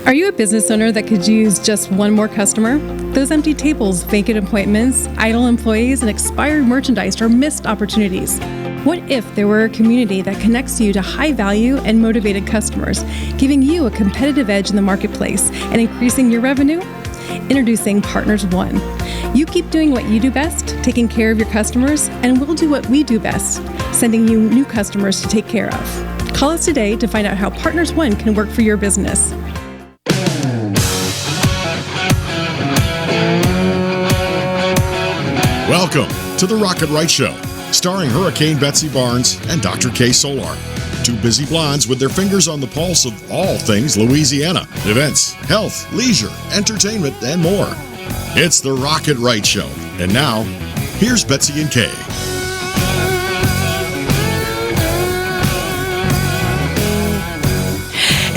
Are you a business owner that could use just one more customer? Those empty tables, vacant appointments, idle employees, and expired merchandise are missed opportunities. What if there were a community that connects you to high-value and motivated customers, giving you a competitive edge in the marketplace and increasing your revenue? Introducing Partners One. You keep doing what you do best, taking care of your customers, and we'll do what we do best, sending you new customers to take care of. Call us today to find out how Partners One can work for your business. Welcome to the Rocket Right Show, starring Hurricane Betsy Barnes and Dr. K. Solar. Two busy blondes with their fingers on the pulse of all things Louisiana. Events, health, leisure, entertainment, and more. It's the Rocket Right Show. And now, here's Betsy and Kay.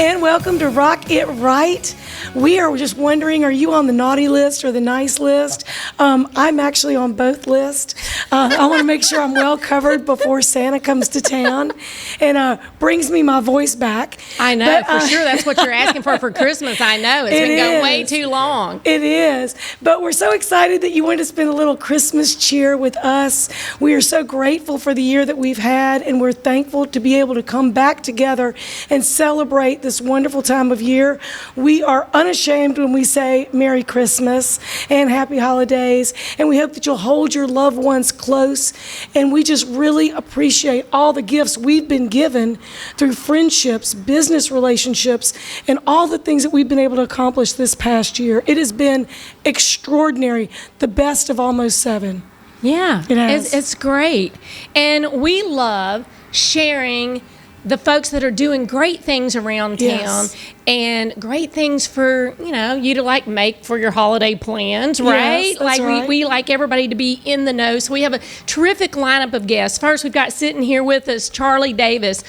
And welcome to Rock It Right. We are just wondering, are you on the naughty list or the nice list? I'm actually on both lists. I want to make sure I'm well covered before Santa comes to town and brings me my voice back. I know, for sure. That's what you're asking for Christmas. I know. It's been going way too long. It is. But we're so excited that you want to spend a little Christmas cheer with us. We are so grateful for the year that we've had, and we're thankful to be able to come back together and celebrate this wonderful time of year. We are unashamed when we say Merry Christmas and Happy Holidays, and we hope that you'll hold your loved ones close. And we just really appreciate all the gifts we've been given through friendships, business relationships, and all the things that we've been able to accomplish this past year. It has been extraordinary, the best of almost 7. Yeah, it's great. And we love sharing the folks that are doing great things around town and great things for, you to make for your holiday plans, right? Yes, that's right. We like everybody to be in the know. So we have a terrific lineup of guests. First, we've got sitting here with us Charlie Davis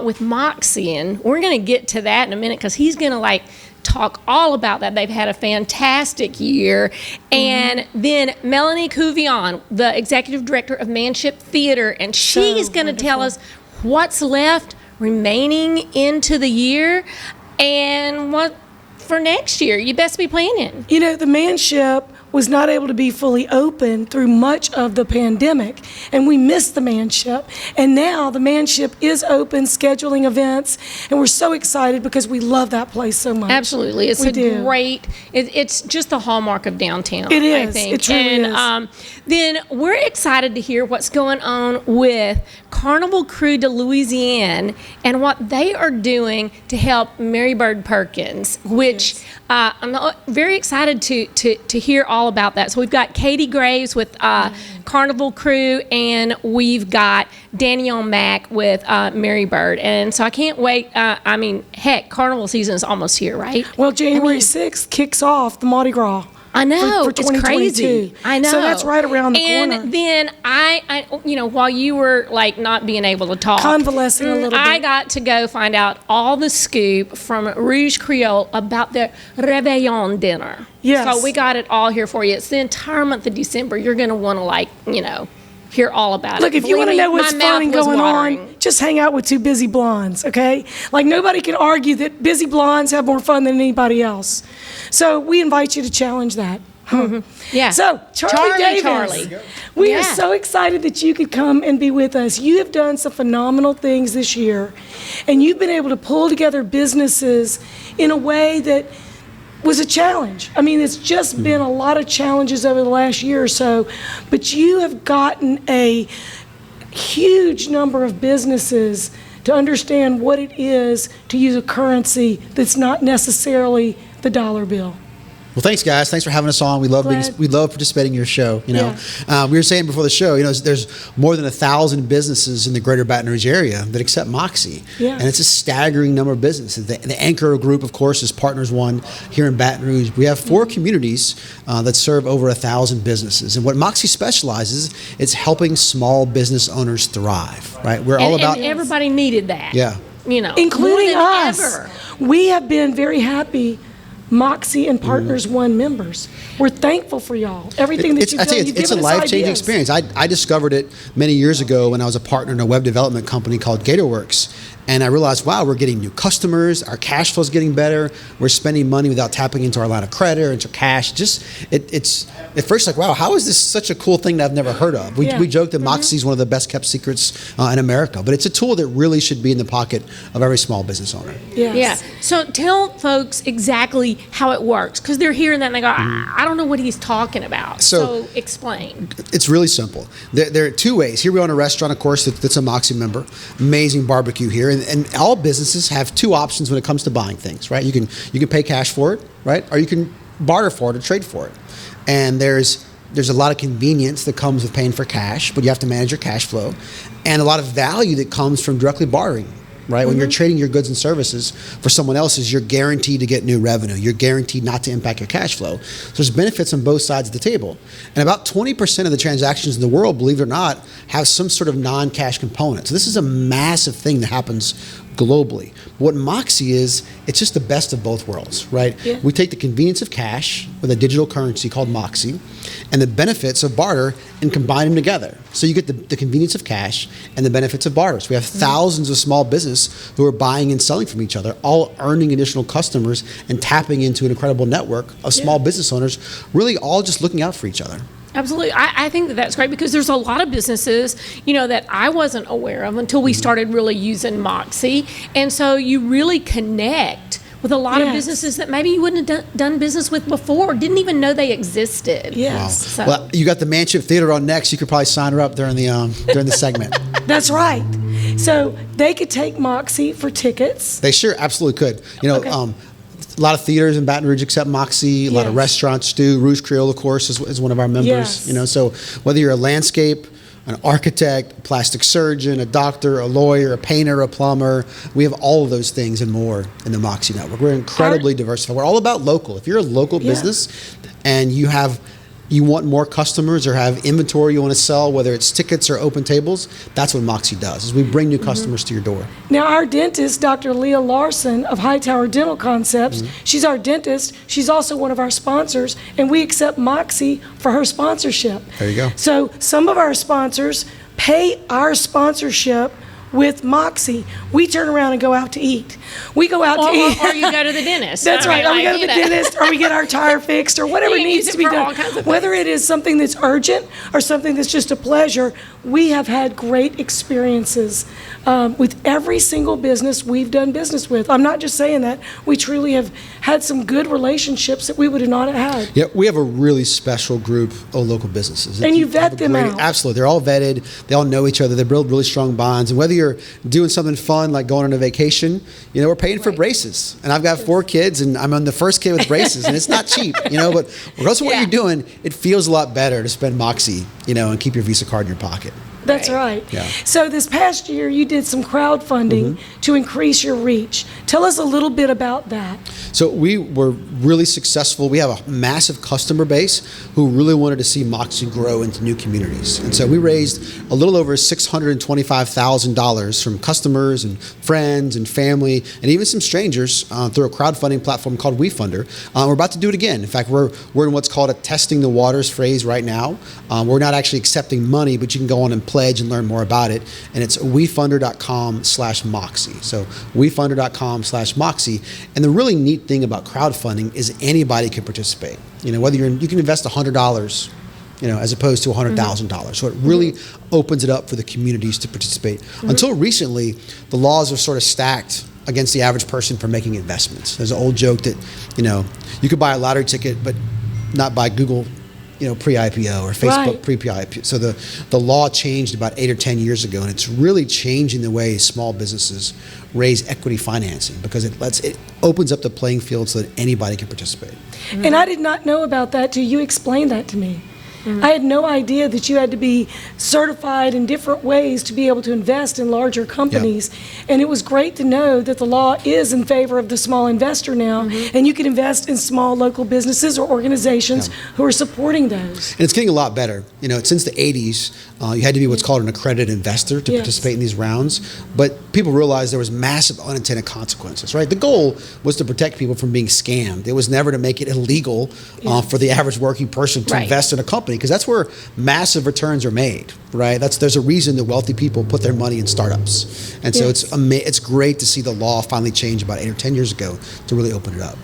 with Moxie, and we're going to get to that in a minute because he's going to talk all about that. They've had a fantastic year. And then Melanie Couvion, the executive director of Manship Theater, and she's going to tell us what's left remaining into the year and what for next year you best be planning. The Manship was not able to be fully open through much of the pandemic, and we missed the Manship. And now the Manship is open, scheduling events, and we're so excited because we love that place so much. Absolutely. It's great, it's just the hallmark of downtown. It is. I think. It truly is. Then we're excited to hear what's going on with Carnival Crewe de Louisiana and what they are doing to help Mary Bird Perkins, which I'm very excited to hear all about that. So we've got Katie Graves with Carnival Crewe, and we've got Danielle Mack with Mary Bird. And so I can't wait. Carnival season is almost here, right? Well, January 6th kicks off the Mardi Gras. I know, for it's crazy. I know. So that's right around the corner. And then I while you were not being able to talk, convalescing a little bit, I got to go find out all the scoop from Rouj Creole about their Réveillon dinner. Yes. So we got it all here for you. It's the entire month of December. You're going to want to hear all about it. Look, if you want to know what's fun and going on, just hang out with two busy blondes, okay? Nobody can argue that busy blondes have more fun than anybody else. So we invite you to challenge that. Mm-hmm. Yeah. So, Charlie Davis, we are so excited that you could come and be with us. You have done some phenomenal things this year, and you've been able to pull together businesses in a way that was a challenge. It's just been a lot of challenges over the last year or so, but you have gotten a huge number of businesses to understand what it is to use a currency that's not necessarily the dollar bill. Well, thanks, guys. Thanks for having us on. We love participating in your show. We were saying before the show, there's more than 1,000 businesses in the greater Baton Rouge area that accept Moxie, and it's a staggering number of businesses. The anchor group, of course, is Partners One here in Baton Rouge. We have 4 communities that serve over 1,000 businesses, and what Moxie specializes, it's helping small business owners thrive. Right? We're all about. And everybody needed that. Yeah. Including us. Ever. We have been very happy. Moxie and Partners One members. We're thankful for y'all. Everything that you've done, you've given us It's a life-changing ideas. experience. I discovered it many years ago when I was a partner in a web development company called GatorWorks. And I realized, wow, we're getting new customers. Our cash flow is getting better. We're spending money without tapping into our line of credit or into cash. It's at first like, wow, how is this such a cool thing that I've never heard of? We joke that Moxie is one of the best kept secrets in America, but it's a tool that really should be in the pocket of every small business owner. Yes. Yeah. So tell folks exactly how it works, because they're hearing that and they go, I don't know what he's talking about. So explain. It's really simple. There are two ways. Here we own a restaurant, of course, that's a Moxie member. Amazing barbecue here. And all businesses have two options when it comes to buying things, right? You can pay cash for it, right? Or you can barter for it or trade for it. And there's a lot of convenience that comes with paying for cash, but you have to manage your cash flow. And a lot of value that comes from directly bartering. Right? When you're trading your goods and services for someone else's, you're guaranteed to get new revenue. You're guaranteed not to impact your cash flow. So there's benefits on both sides of the table. And about 20% of the transactions in the world, believe it or not, have some sort of non-cash component. So this is a massive thing that happens globally. What Moxie is, it's just the best of both worlds, right? Yeah. We take the convenience of cash with a digital currency called Moxie and the benefits of barter and combine them together. So you get the convenience of cash and the benefits of barter. So we have thousands of small business who are buying and selling from each other, all earning additional customers and tapping into an incredible network of small business owners, really all just looking out for each other. Absolutely. I think that's great, because there's a lot of businesses, that I wasn't aware of until we started really using Moxie. And so you really connect with a lot of businesses that maybe you wouldn't have done business with before, didn't even know they existed. Yes. Wow. So. Well, you got the Manship Theater on next. You could probably sign her up during the segment. That's right. So they could take Moxie for tickets. They sure absolutely could. A lot of theaters in Baton Rouge accept Moxie. A lot of restaurants do. Rouj Creole, of course, is one of our members. Yes. So whether you're a landscape, an architect, a plastic surgeon, a doctor, a lawyer, a painter, a plumber, we have all of those things and more in the Moxie network. We're incredibly diversified. We're all about local. If you're a local business and you want more customers or have inventory you want to sell, whether it's tickets or open tables, that's what Moxie does, is we bring new customers to your door. Now, our dentist, Dr. Leah Larson of Hightower Dental Concepts, she's our dentist. She's also one of our sponsors, and we accept Moxie for her sponsorship. There you go. So some of our sponsors pay our sponsorship with Moxie. We turn around and go out to eat. We go out to eat. Or you go to the dentist. That's right. Or we go to the dentist, or we get our tire fixed, or whatever needs to be done. Whether it is something that's urgent or something that's just a pleasure, we have had great experiences with every single business we've done business with. I'm not just saying that. We truly have had some good relationships that we would not have had. Yeah, we have a really special group of local businesses. And you vet them out. Absolutely. They're all vetted. They all know each other. They build really strong bonds. And whether you're doing something fun like going on a vacation, we're paying for braces. And I've got 4 kids, and I'm on the first kid with braces, and it's not cheap, but regardless of what you're doing, it feels a lot better to spend Moxie, and keep your Visa card in your pocket. That's right. Yeah. So this past year, you did some crowdfunding to increase your reach. Tell us a little bit about that. So we were really successful. We have a massive customer base who really wanted to see Moxie grow into new communities. And so we raised a little over $625,000 from customers and friends and family and even some strangers through a crowdfunding platform called WeFunder. We're about to do it again. In fact, we're in what's called a testing the waters phase right now. We're not actually accepting money, but you can go on and pledge and learn more about it. And it's wefunder.com/Moxie. So wefunder.com/Moxie. And the really neat thing about crowdfunding is anybody can participate. Whether you can invest $100, as opposed to $100,000. So it really opens it up for the communities to participate. Until recently, the laws are sort of stacked against the average person for making investments. There's an old joke that, you could buy a lottery ticket, but not buy Google pre-IPO or Facebook pre-IPO. So the law changed about 8 or 10 years ago, and it's really changing the way small businesses raise equity financing because it opens up the playing field so that anybody can participate. And I did not know about that till you explained that to me. I had no idea that you had to be certified in different ways to be able to invest in larger companies. And it was great to know that the law is in favor of the small investor now, and you can invest in small local businesses or organizations who are supporting those. And it's getting a lot better. Since the 80s, you had to be what's called an accredited investor to participate in these rounds. But people realized there was massive unintended consequences, right? The goal was to protect people from being scammed. It was never to make it illegal for the average working person to invest in a company. money, because that's where massive returns are made, right? There's a reason that wealthy people put their money in startups. And so it's great to see the law finally change about 8 or 10 years ago to really open it up.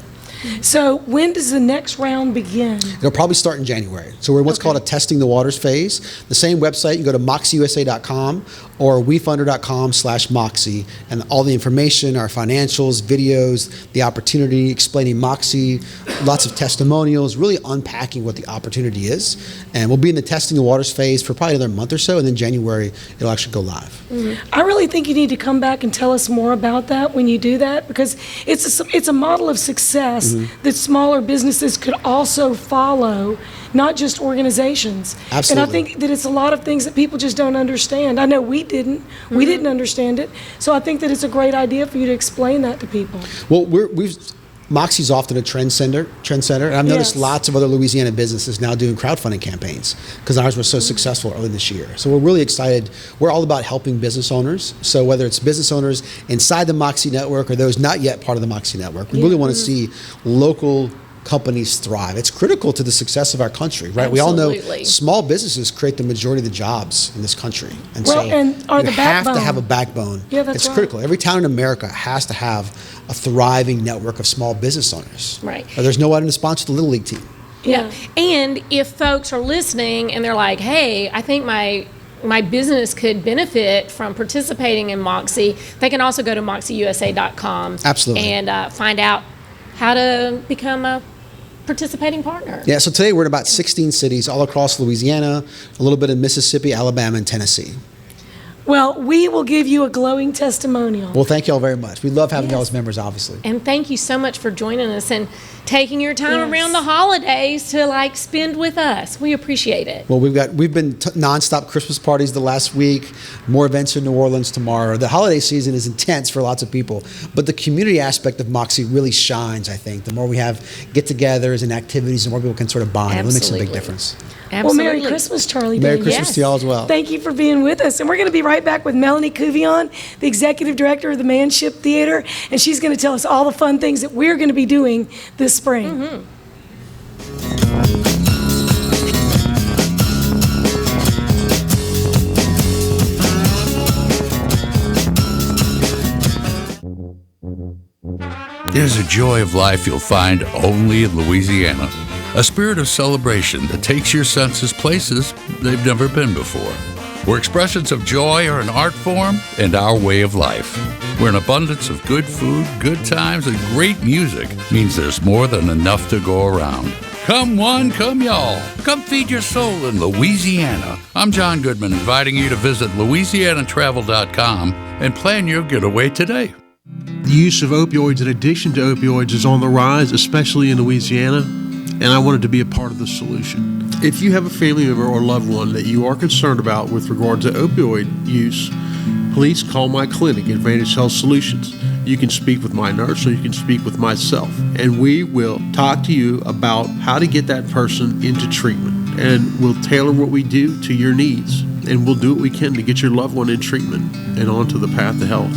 So when does the next round begin? It'll probably start in January. So we're in what's called a testing the waters phase. The same website, you can go to moxusa.com or wefunder.com/Moxie, and all the information, our financials, videos, the opportunity, explaining Moxie, lots of testimonials, really unpacking what the opportunity is. And we'll be in the testing the waters phase for probably another month or so, and then January it'll actually go live. Mm-hmm. I really think you need to come back and tell us more about that when you do that, because it's a model of success that smaller businesses could also follow, not just organizations. Absolutely. And I think that it's a lot of things that people just don't understand. I know we didn't. We didn't understand it. So I think that it's a great idea for you to explain that to people. Well, Moxie's often a trendsetter, and I've noticed lots of other Louisiana businesses now doing crowdfunding campaigns because ours was so successful early this year. So we're really excited. We're all about helping business owners. So whether it's business owners inside the Moxie network or those not yet part of the Moxie network, we really want to see local companies thrive. It's critical to the success of our country, right? Absolutely. We all know small businesses create the majority of the jobs in this country. And and are you the have backbone. to have a backbone. Yeah, that's it's right. critical. Every town in America has to have a thriving network of small business owners. Right. Or there's no one to sponsor the Little League team. Yeah. And if folks are listening and they're like, hey, I think my business could benefit from participating in Moxie, they can also go to moxieusa.com. Absolutely. And find out how to become a participating partner. Yeah, so today we're in about 16 cities all across Louisiana, a little bit in Mississippi, Alabama, and Tennessee. Well, we will give you a glowing testimonial. Well, thank you all very much. We love having y'all as members, obviously. And thank you so much for joining us and taking your time around the holidays to spend with us. We appreciate it. Well, we've been nonstop Christmas parties the last week, more events in New Orleans tomorrow. The holiday season is intense for lots of people, but the community aspect of Moxie really shines, I think. The more we have get-togethers and activities, the more people can sort of bond. It really makes a big difference. Absolutely. Well, Merry Christmas, Charlie. Merry Christmas to y'all as well. Thank you for being with us. And we're going to be right back with Melanie Couvion, the executive director of the Manship Theater, and she's going to tell us all the fun things that we're going to be doing this spring. There's a joy of life you'll find only in Louisiana. A spirit of celebration that takes your senses places they've never been before. Where expressions of joy are an art form and our way of life. Where an abundance of good food, good times, and great music means there's more than enough to go around. Come one, come y'all. Come feed your soul in Louisiana. I'm John Goodman, inviting you to visit louisianatravel.com and plan your getaway today. The use of opioids and addiction to opioids is on the rise, especially in Louisiana, and I wanted to be a part of the solution. If you have a family member or loved one that you are concerned about with regard to opioid use, please call my clinic, Advantage Health Solutions. You can speak with my nurse or you can speak with myself, and we will talk to you about how to get that person into treatment, and we'll tailor what we do to your needs, and we'll do what we can to get your loved one in treatment and onto the path to health.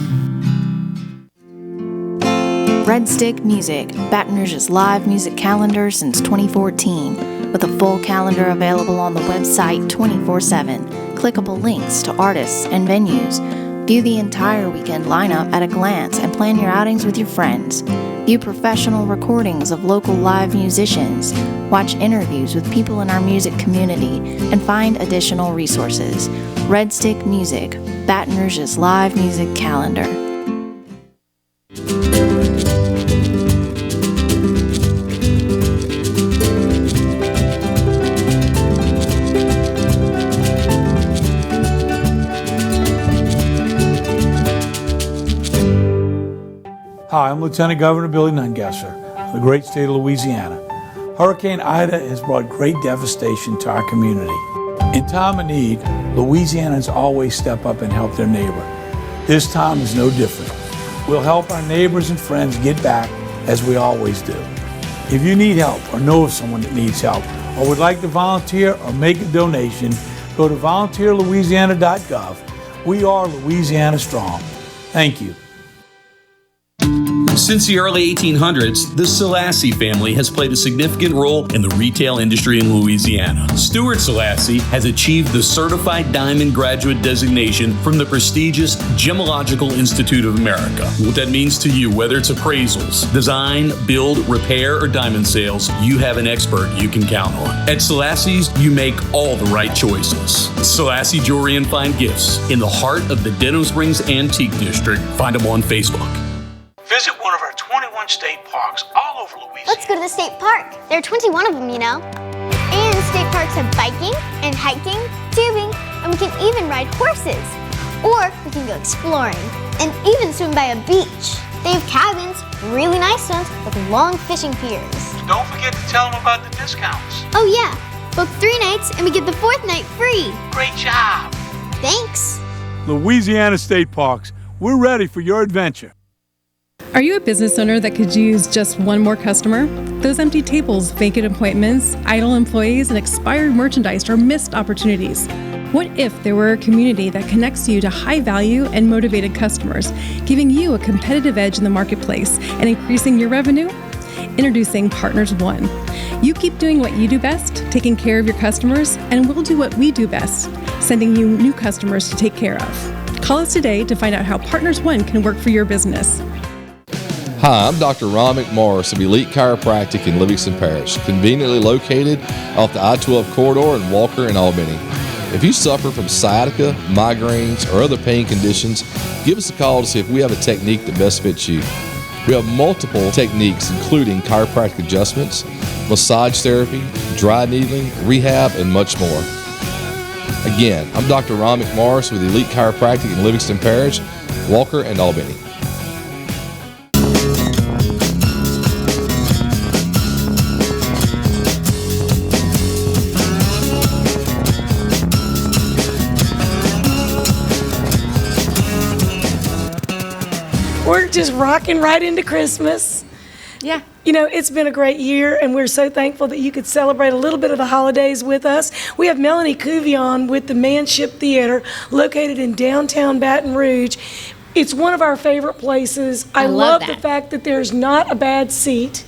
Red Stick Music, Baton Rouge's live music calendar since 2014, with a full calendar available on the website 24/7, clickable links to artists and venues. View the entire weekend lineup at a glance and plan your outings with your friends. View professional recordings of local live musicians, watch interviews with people in our music community, and find additional resources. Red Stick Music, Baton Rouge's live music calendar. Hi, I'm Lieutenant Governor Billy Nungesser of the great state of Louisiana. Hurricane Ida has brought great devastation to our community. In time of need, Louisianans always step up and help their neighbor. This time is no different. We'll help our neighbors and friends get back as we always do. If you need help or know of someone that needs help or would like to volunteer or make a donation, go to volunteerlouisiana.gov. We are Louisiana Strong. Thank you. Since the early 1800s, the Selassie family has played a significant role in the retail industry in Louisiana. Stuart Selassie has achieved the Certified Diamond Graduate designation from the prestigious Gemological Institute of America. What that means to you, whether it's appraisals, design, build, repair, or diamond sales, you have an expert you can count on. At Selassie's, you make all the right choices. Selassie Jewelry and Fine Gifts in the heart of the Denham Springs Antique District. Find them on Facebook. Visit one of our 21 state parks all over Louisiana. Let's go to the state park. There are 21 of them, you know. And state parks have biking and hiking, tubing, and we can even ride horses. Or we can go exploring and even swim by a beach. They have cabins, really nice ones, with long fishing piers. Don't forget to tell them about the discounts. Oh yeah, book 3 nights and we get the 4th night free. Great job. Thanks. Louisiana State Parks, we're ready for your adventure. Are you a business owner that could use just one more customer? Those empty tables, vacant appointments, idle employees, and expired merchandise are missed opportunities. What if there were a community that connects you to high-value and motivated customers, giving you a competitive edge in the marketplace and increasing your revenue? Introducing Partners One. You keep doing what you do best, taking care of your customers, and we'll do what we do best, sending you new customers to take care of. Call us today to find out how Partners One can work for your business. Hi, I'm Dr. Ron McMorris of Elite Chiropractic in Livingston Parish, conveniently located off the I-12 corridor in Walker and Albany. If you suffer from sciatica, migraines, or other pain conditions, give us a call to see if we have a technique that best fits you. We have multiple techniques including chiropractic adjustments, massage therapy, dry needling, rehab, and much more. Again, I'm Dr. Ron McMorris with Elite Chiropractic in Livingston Parish, Walker, and Albany. We're just rocking right into Christmas. Yeah. You know, it's been a great year, and we're so thankful that you could celebrate a little bit of the holidays with us. We have Melanie Couvion with the Manship Theater, located in downtown Baton Rouge. It's one of our favorite places. I love the fact that there's not a bad seat.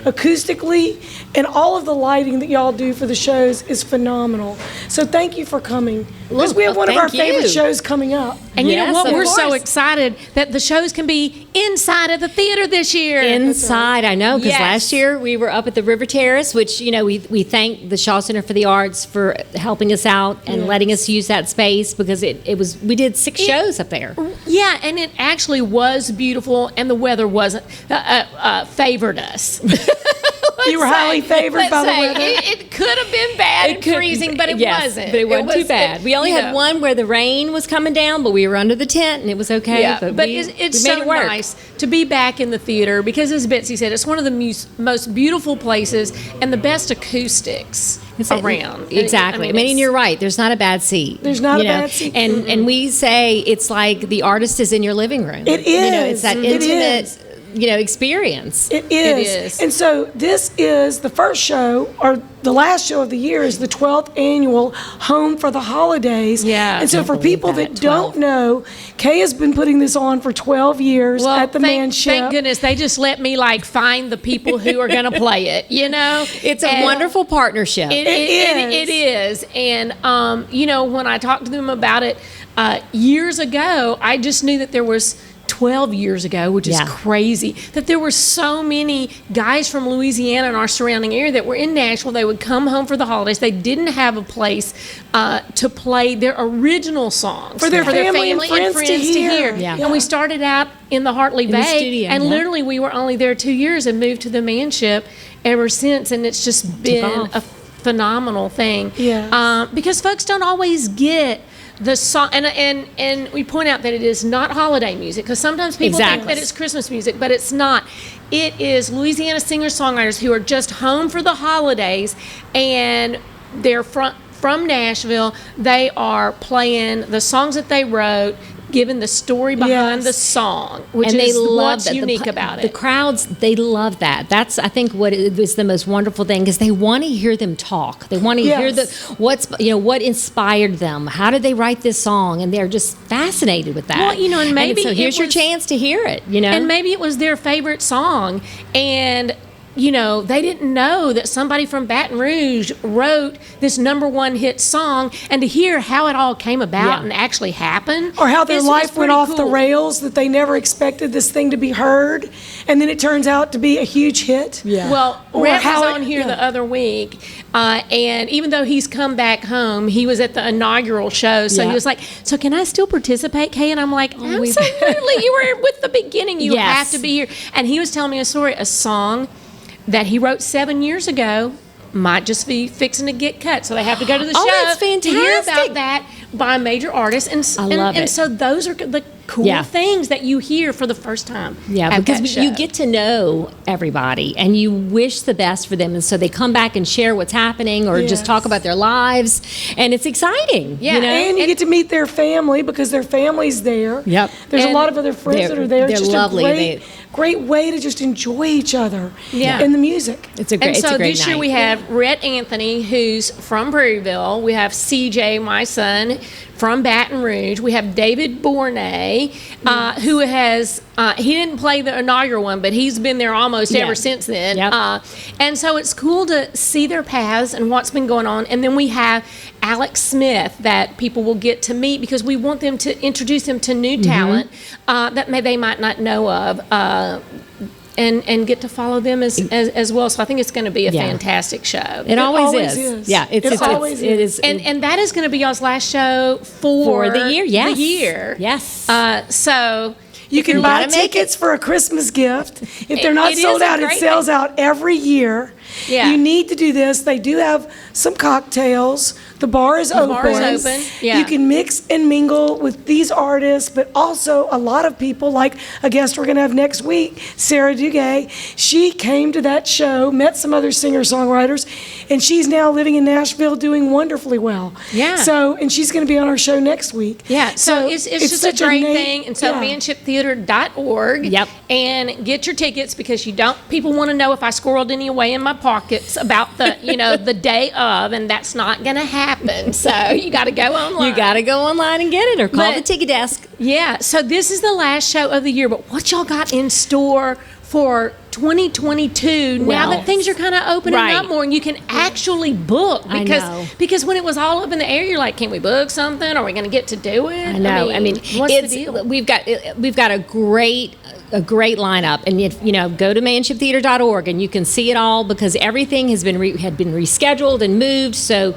Acoustically, and all of the lighting that y'all do for the shows is phenomenal. So thank you for coming. Because we have one of our favorite shows coming up. And you know what? We're so excited that the shows can be inside of the theater this year. Inside, I know, because last year we were up at the River Terrace, which, you know, we thank the Shaw Center for the Arts for helping us out and letting us use that space, because we did 6 shows up there. Yeah, and it actually was beautiful, and the weather wasn't favored us. You were highly favored by the weather. It could have been bad and freezing, but it wasn't. But it wasn't too bad. We only had one where the rain was coming down, but we were under the tent and it was okay. Yeah, but we it's made so it work. nice to be back in the theater, because as Betsy said, it's one of the most beautiful places and the best acoustics around. Exactly. I mean, you're right. There's not a bad seat. There's not a bad seat. And we say it's like the artist is in your living room. It is. You know, it's that intimate experience. It is. And so this is the first show, or the last show of the year, is the 12th annual Home for the Holidays. Yeah. And so for people that don't know, Kay has been putting this on for 12 years at the Manship. Thank goodness they just let me find the people who are going to play it, you know. It's a wonderful partnership. It is. And, you know, when I talked to them about it years ago, I just knew that there was 12 years ago, which is crazy, that there were so many guys from Louisiana and our surrounding area that were in Nashville. They would come home for the holidays. They didn't have a place to play their original songs for their family and friends to hear. Yeah. And we started out in the Hartley Bay, and literally we were only there 2 years and moved to the Manship ever since, and it's just been a phenomenal thing. Because folks don't always get the song, and we point out that it is not holiday music, because sometimes people think that it's Christmas music, but it's not. It is Louisiana singer-songwriters who are just home for the holidays, and they're from Nashville. They are playing the songs that they wrote, given the story behind the song, which and is they love what's that. unique about it. The crowds, they love that. That's, I think, what is the most wonderful thing, is they want to hear them talk. They want to hear what inspired them. How did they write this song? And they're just fascinated with that. Well, and maybe so here's your chance to hear it. And maybe it was their favorite song, and they didn't know that somebody from Baton Rouge wrote this #1 hit song, and to hear how it all came about and actually happened. Or how their life went off the cool. rails, that they never expected this thing to be heard, and then it turns out to be a huge hit. Yeah. Well, Or Rhett how was on here the other week, and even though he's come back home, he was at the inaugural show, so he was like, so can I still participate, Kay? And I'm like, absolutely, you were with the beginning, you have to be here. And he was telling me a song that he wrote 7 years ago might just be fixing to get cut, so they have to go to the show that's fantastic. to hear about that by a major artist. And I love it. And so those are the cool things that you hear for the first time. Yeah, at because that show. you get to know everybody and you wish the best for them, and so they come back and share what's happening or just talk about their lives, and it's exciting. Yeah, and you get to meet their family because their family's there. Yep. There's a lot of other friends that are there. They're It's just lovely. a great way to just enjoy each other in the music. It's a great And so great this night. year we have Rhett Anthony, who's from Prairieville. We have CJ, my son, from Baton Rouge. We have David Bournet, who has, he didn't play the inaugural one, but he's been there almost ever since then. Yep. And so it's cool to see their paths and what's been going on. And then we have Alex Smith that people will get to meet because we want them to introduce them to new talent that they might not know of. And get to follow them as well. So I think it's going to be a fantastic show. It always is. Yeah, it is. And that is going to be y'all's last show for the year. Yes. The year. Yes. So you can buy tickets for a Christmas gift. If they're not sold out, it sells out every year. Yeah. You need to do this. They do have some cocktails. The bar is open. Yeah. You can mix and mingle with these artists, but also a lot of people, like a guest we're going to have next week, Sarah Duguay. She came to that show, met some other singer-songwriters, and she's now living in Nashville doing wonderfully well. Yeah. So, and she's going to be on our show next week. Yeah, so it's just a great thing. And so manshiptheater.org. Yep. And get your tickets because people want to know if I squirreled any away in my pockets about the, the day of, and that's not going to happen. So you got to go online. You got to go online and get it or call the ticket desk. Yeah, so this is the last show of the year, but what y'all got in store for 2022 now that things are kind of opening up more and you can actually book because when it was all up in the air, you're like, can we book something? Are we going to get to do it? I know. I mean, what's the deal? We've got a great lineup, and if go to manshiptheater.org and you can see it all because everything had been rescheduled and moved. So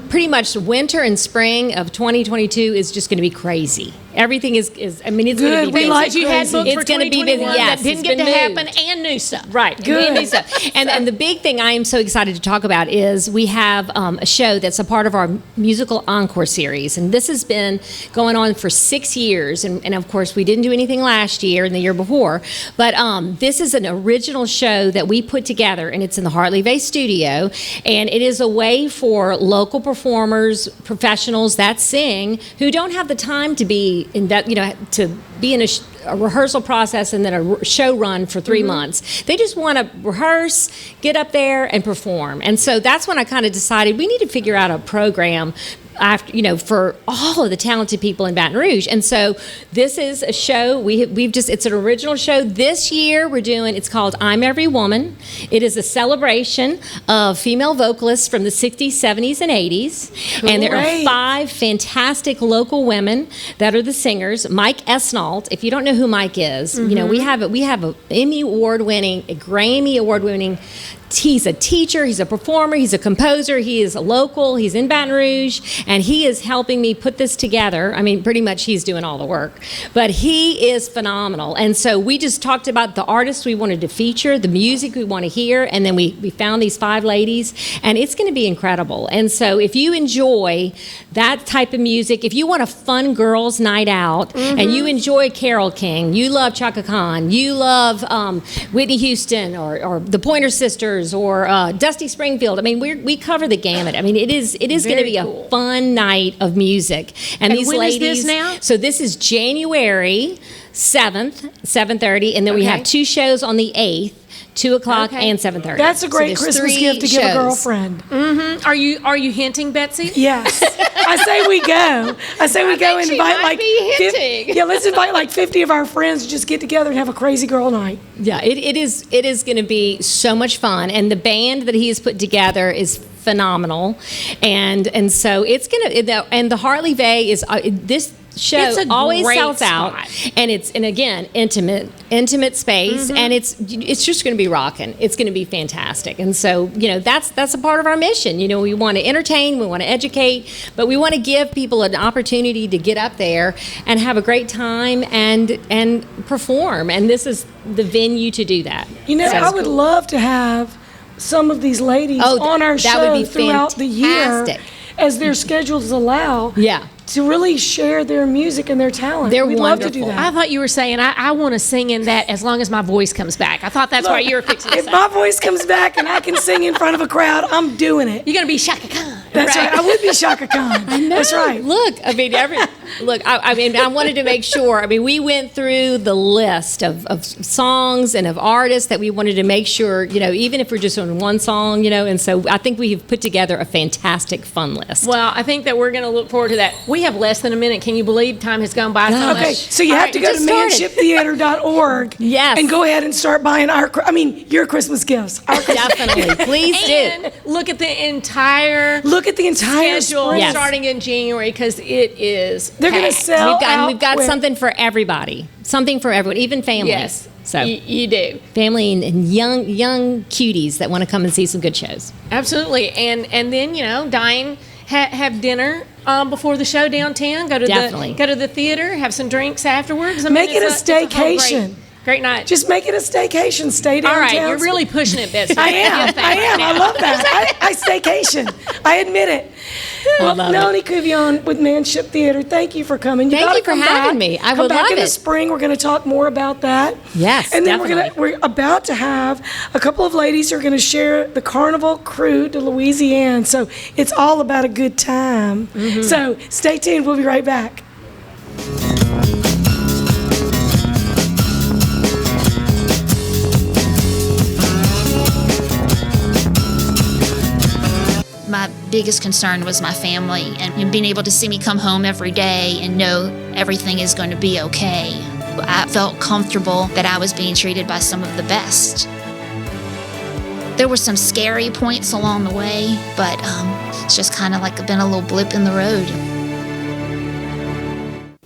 pretty much winter and spring of 2022 is just going to be crazy. Everything is I mean, it's going to be things that you had booked for it's going to be busy. That didn't get to happen, and new stuff. Right. Good. New stuff. And the big thing I am so excited to talk about is we have a show that's a part of our musical encore series, and this has been going on for 6 years, and of course we didn't do anything last year and the year before, but this is an original show that we put together, and it's in the Hartley Vase studio, and it is a way for local performers, professionals that sing who don't have the time to be in that, to be in a rehearsal process and then a show run for 3 months. They just want to rehearse, get up there and perform. And so that's when I kind of decided we need to figure out a program after, for all of the talented people in Baton Rouge. And so this is a show it's an original show. This year it's called I'm Every Woman. It is a celebration of female vocalists from the 60s, 70s, and 80s. Cool. And there are 5 fantastic local women that are the singers. Mike Esnault, if you don't know who Mike is, we have a Emmy award-winning, a Grammy award-winning. He's a teacher, he's a performer, he's a composer, he is a local, he's in Baton Rouge, and he is helping me put this together. I mean, pretty much he's doing all the work, but he is phenomenal. And so we just talked about the artists we wanted to feature, the music we want to hear, and then we found these 5 ladies, and it's going to be incredible. And so if you enjoy that type of music, if you want a fun girls' night out, and you enjoy Carole King, you love Chaka Khan, you love Whitney Houston or the Pointer Sisters, Oysters or Dusty Springfield. I mean, we cover the gamut. I mean, it is going to be a fun night of music. And these when ladies. Is this now? So this is January 7th, 7:30, and then we have 2 shows on the 8th. 2 o'clock and 7:30. That's a great Christmas gift to give a girlfriend. Mm-hmm. Are you hinting, Betsy? Yes. I say we go. And invite like 50, let's invite like 50 of our friends to just get together and have a crazy girl night. Yeah, it is going to be so much fun, and the band that he has put together is phenomenal, and so it's gonna. And the Hartley Vay is this show always sells out, and again intimate space, and it's just going to be rocking. It's going to be fantastic, and so that's a part of our mission. We want to entertain, we want to educate, but we want to give people an opportunity to get up there and have a great time and perform, and this is the venue to do that. I would love to have some of these ladies on our show throughout the year as their schedules allow. Yeah. To really share their music and their talent. They're We'd wonderful. love to do that. I thought you were saying I want to sing in that as long as my voice comes back. I thought that's what you were fixing to say. If my voice comes back and I can sing in front of a crowd, I'm doing it. You're going to be Shaka Khan. That's right. I would be Shaka Khan. I know. That's right. Look, I mean, I wanted to make sure. I mean, we went through the list of songs and of artists that we wanted to make sure, even if we're just on one song, and so I think we have put together a fantastic fun list. Well, I think that we're going to look forward to that. We have less than a minute. Can you believe time has gone by so much? Okay, so you have to go to manshiptheater.org and go ahead and start buying your Christmas gifts. Definitely. Please do. Look at the entire schedule starting in January, because it is They're going to sell We've got something for everybody. Something for everyone, even families. Yes, so you do. Family and young cuties that want to come and see some good shows. Absolutely. And then, Diane, have dinner before the show downtown. Go to the theater. Have some drinks afterwards. Make it a staycation. Great night. Just make it a staycation. Stay downtown. All right, you're really pushing it, Betsy. I am. I love that. I staycation. I admit it. Well, Melanie Cuvion with Manship Theater, thank you for coming. Thank you for having me. I would love it. Come back in the spring. We're going to talk more about that. Yes, and then definitely. we're about to have a couple of ladies who are going to share the Carnival crew to Louisiana. So it's all about a good time. Mm-hmm. So stay tuned. We'll be right back. My biggest concern was my family and being able to see me come home every day and know everything is going to be okay. I felt comfortable that I was being treated by some of the best. There were some scary points along the way, but it's just kind of like been a little blip in the road.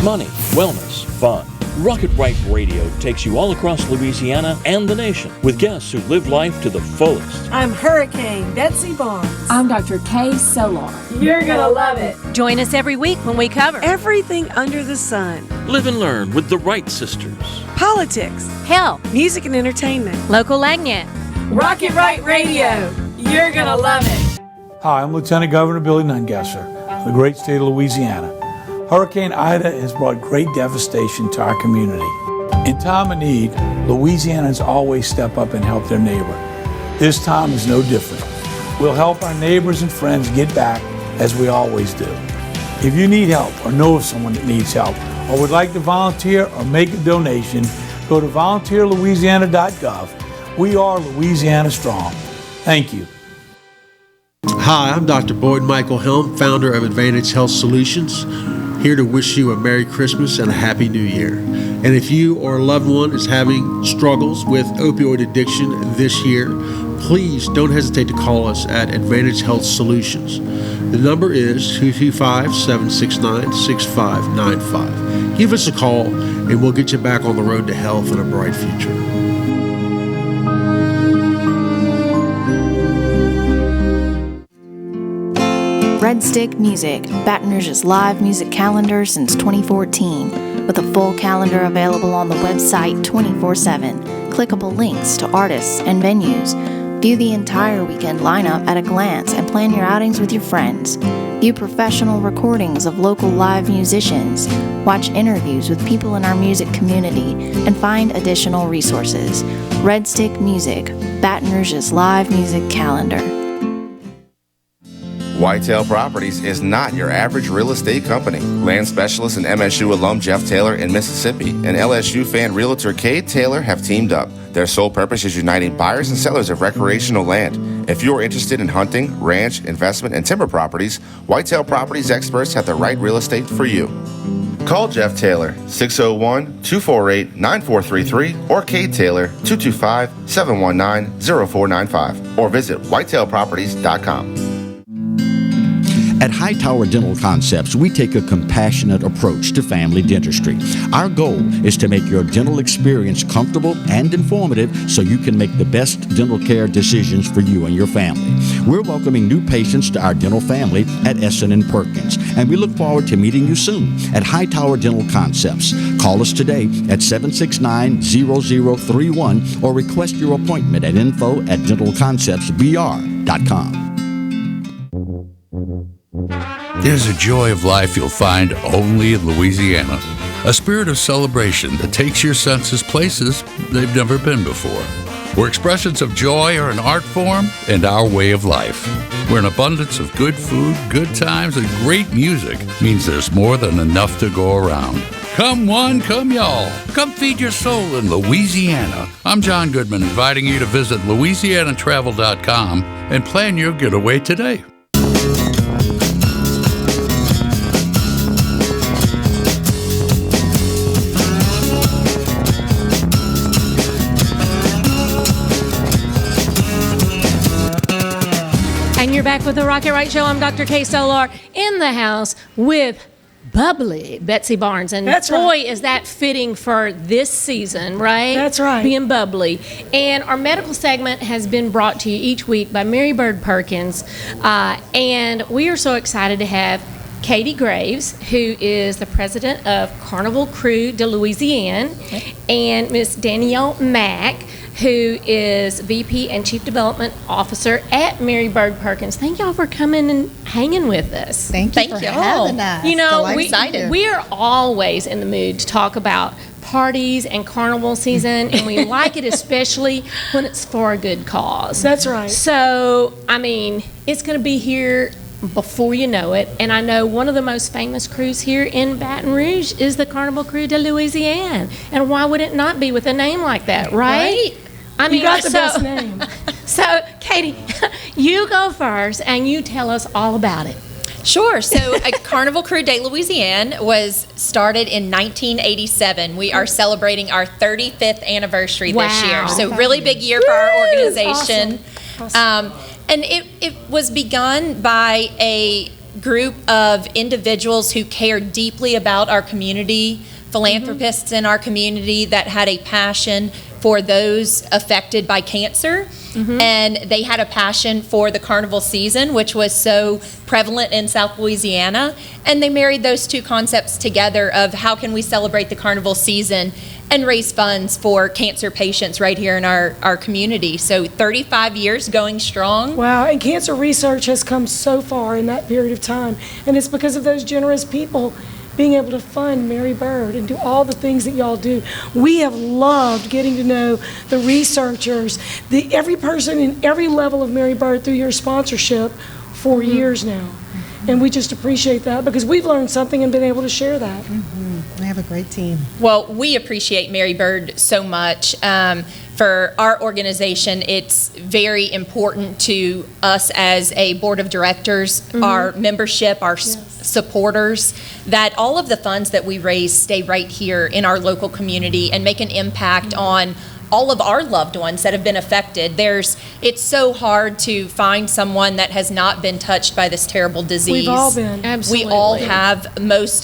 Money, wellness, fun. Rocket Right Radio takes you all across Louisiana and the nation with guests who live life to the fullest. I'm Hurricane Betsy Barnes. I'm Dr. Kay Solar. You're gonna love it. Join us every week when we cover everything under the sun. Live and learn with the Wright sisters. Politics, health, music and entertainment, local lagnet. Rocket Right Radio. You're gonna love it. Hi, I'm Lieutenant Governor Billy Nungesser of the great state of Louisiana. Hurricane Ida has brought great devastation to our community. In time of need, Louisianans always step up and help their neighbor. This time is no different. We'll help our neighbors and friends get back as we always do. If you need help or know of someone that needs help or would like to volunteer or make a donation, go to volunteerlouisiana.gov. We are Louisiana Strong. Thank you. Hi, I'm Dr. Boyd Michael Helm, founder of Advantage Health Solutions, here to wish you a Merry Christmas and a Happy New Year. And if you or a loved one is having struggles with opioid addiction this year, please don't hesitate to call us at Advantage Health Solutions. The number is 225-769-6595. Give us a call and we'll get you back on the road to health and a bright future. Red Stick Music, Baton Rouge's live music calendar since 2014, with a full calendar available on the website 24/7. Clickable links to artists and venues. View the entire weekend lineup at a glance and plan your outings with your friends. View professional recordings of local live musicians. Watch interviews with people in our music community and find additional resources. Red Stick Music, Baton Rouge's live music calendar. Whitetail Properties is not your average real estate company. Land specialist and MSU alum Jeff Taylor in Mississippi and LSU fan realtor Cade Taylor have teamed up. Their sole purpose is uniting buyers and sellers of recreational land. If you are interested in hunting, ranch, investment, and timber properties, Whitetail Properties experts have the right real estate for you. Call Jeff Taylor, 601-248-9433, or Cade Taylor, 225-719-0495, or visit whitetailproperties.com. At Hightower Dental Concepts, we take a compassionate approach to family dentistry. Our goal is to make your dental experience comfortable and informative so you can make the best dental care decisions for you and your family. We're welcoming new patients to our dental family at Essen & Perkins, and we look forward to meeting you soon at Hightower Dental Concepts. Call us today at 769-0031 or request your appointment at info@dentalconceptsbr.com. There's a joy of life you'll find only in Louisiana. A spirit of celebration that takes your senses places they've never been before. Where expressions of joy are an art form and our way of life. Where an abundance of good food, good times, and great music means there's more than enough to go around. Come one, come y'all. Come feed your soul in Louisiana. I'm John Goodman, inviting you to visit LouisianaTravel.com and plan your getaway today. And you're back with the Rocket Right Show. I'm Dr. K. Solar in the house with bubbly Betsy Barnes. And That's boy, right. is that fitting for this season, right? That's right. Being bubbly. And our medical segment has been brought to you each week by Mary Bird Perkins. And we are so excited to have Katie Graves, who is the president of Carnival Crewe de Louisiana, and Miss Danielle Mack, who is VP and Chief Development Officer at Mary Bird Perkins. Thank y'all for coming and hanging with us. Thank you for having us. You know, Excited. we are always in the mood to talk about parties and carnival season, and we like it especially when it's for a good cause. That's right. So, I mean, it's going to be here before you know it, and I know one of the most famous crews here in Baton Rouge is the Carnival Crewe de Louisiana, and why would it not be with a name like that, right? I mean, you got the best name. So, Katie, you go first, and you tell us all about it. Sure. So, Carnival Crewe de Louisiana was started in 1987. We are celebrating our 35th anniversary this year. So, really big year for our organization. Awesome. And it was begun by a group of individuals who cared deeply about our community, philanthropists in our community that had a passion for those affected by cancer. And they had a passion for the carnival season, which was so prevalent in South Louisiana. And they married those two concepts together of how can we celebrate the carnival season and raise funds for cancer patients right here in our community. So 35 years going strong. Wow, and cancer research has come so far in that period of time. And it's because of those generous people being able to fund Mary Bird and do all the things that y'all do. We have loved getting to know the researchers, every person in every level of Mary Bird through your sponsorship for years now. And we just appreciate that because we've learned something and been able to share that. We have a great team. Well, we appreciate Mary Bird so much. For our organization, it's very important to us as a board of directors, our membership, our supporters, that all of the funds that we raise stay right here in our local community and make an impact on all of our loved ones that have been affected. It's so hard to find someone that has not been touched by this terrible disease. We've all been. Absolutely. We all have.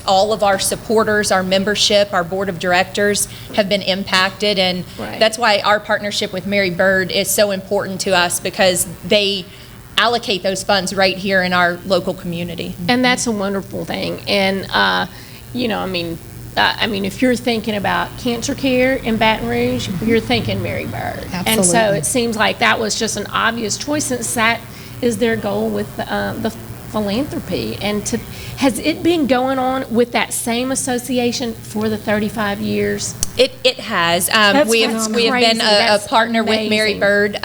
All of our supporters, our membership, our board of directors have been impacted, and that's why our partnership with Mary Bird is so important to us, because they allocate those funds right here in our local community. And that's a wonderful thing. And, you know, I mean, I mean, if you're thinking about cancer care in Baton Rouge, you're thinking Mary Bird. And so Absolutely. it seems like that was just an obvious choice, since that is their goal with the philanthropy. And has it been going on with that same association for the 35 years? It has. We have been a partner with Mary Bird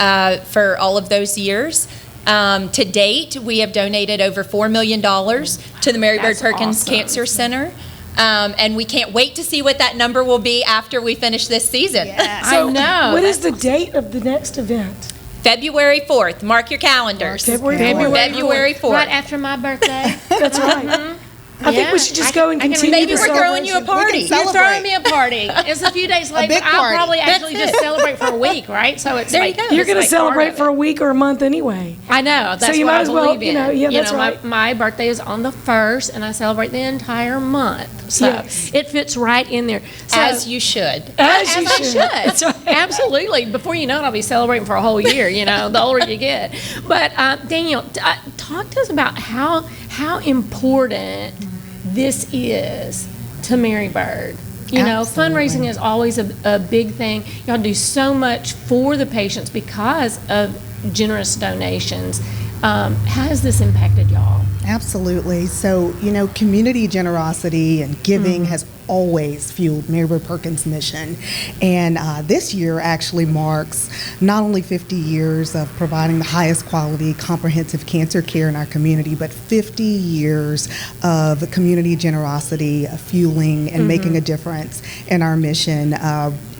for all of those years. To date, we have donated over $4 million to the Mary Bird Perkins Cancer Center. And we can't wait to see what that number will be after we finish this season. So what is the date of the next event? February 4th. Mark your calendars. February 4th. Right after my birthday. That's right. I think we should just go and continue. Maybe we're throwing you a party. You're throwing me a party. It's a few days later. big I'll party. probably actually just celebrate for a week, right? So it's There you go. You're going to celebrate for a week or a month anyway. I know. That's so you what might I as well, believe in. that's right. My birthday is on the 1st, and I celebrate the entire month. So it fits right in there. So, As you should. As you I should. That's right. Absolutely. Before you know it, I'll be celebrating for a whole year, the older you get. But Danielle, talk to us about how important this is to Mary Bird. Fundraising is always a big thing. Y'all do so much for the patients because of generous donations. How has this impacted y'all? Absolutely. So, community generosity and giving has always fueled Mary Bird Perkins' mission. And this year actually marks not only 50 years of providing the highest quality comprehensive cancer care in our community, but 50 years of community generosity, fueling and making a difference in our mission.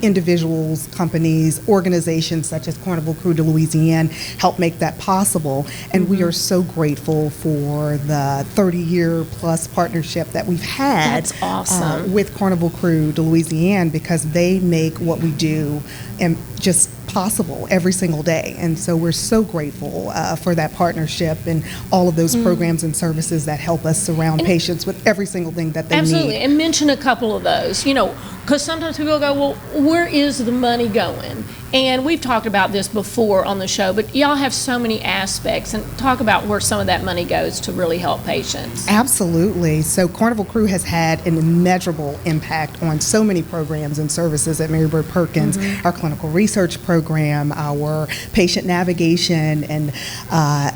Individuals, companies, organizations such as Carnival Crewe de Louisiana help make that possible. And we are so grateful for the 30-year plus partnership that we've had. That's awesome. With Carnival Crewe de Louisiana, because they make what we do and just possible every single day. And so we're so grateful for that partnership and all of those programs and services that help us surround patients with every single thing that they Absolutely. need. And mention a couple of those, because sometimes people go, well, where is the money going? And we've talked about this before on the show, but y'all have so many aspects, and talk about where some of that money goes to really help patients. Absolutely. So Carnival Crewe has had an immeasurable impact on so many programs and services at Mary Bird Perkins. Our clinical research program, our patient navigation and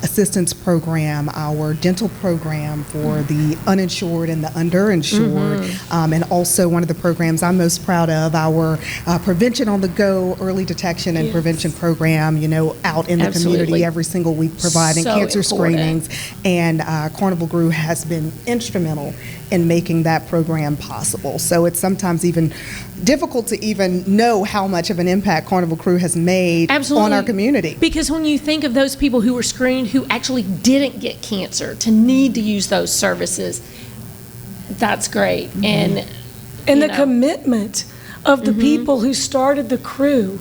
assistance program, our dental program for the uninsured and the underinsured, and also one of the programs I'm most proud of, our prevention on the go, early detection and prevention program, out in the community every single week, providing cancer screenings. And Carnival Crewe has been instrumental in making that program possible. So it's sometimes even difficult to even know how much of an impact Carnival Crewe has made on our community. Because when you think of those people who were screened who actually didn't get cancer, to need to use those services, that's great. And the commitment of the people who started the crew.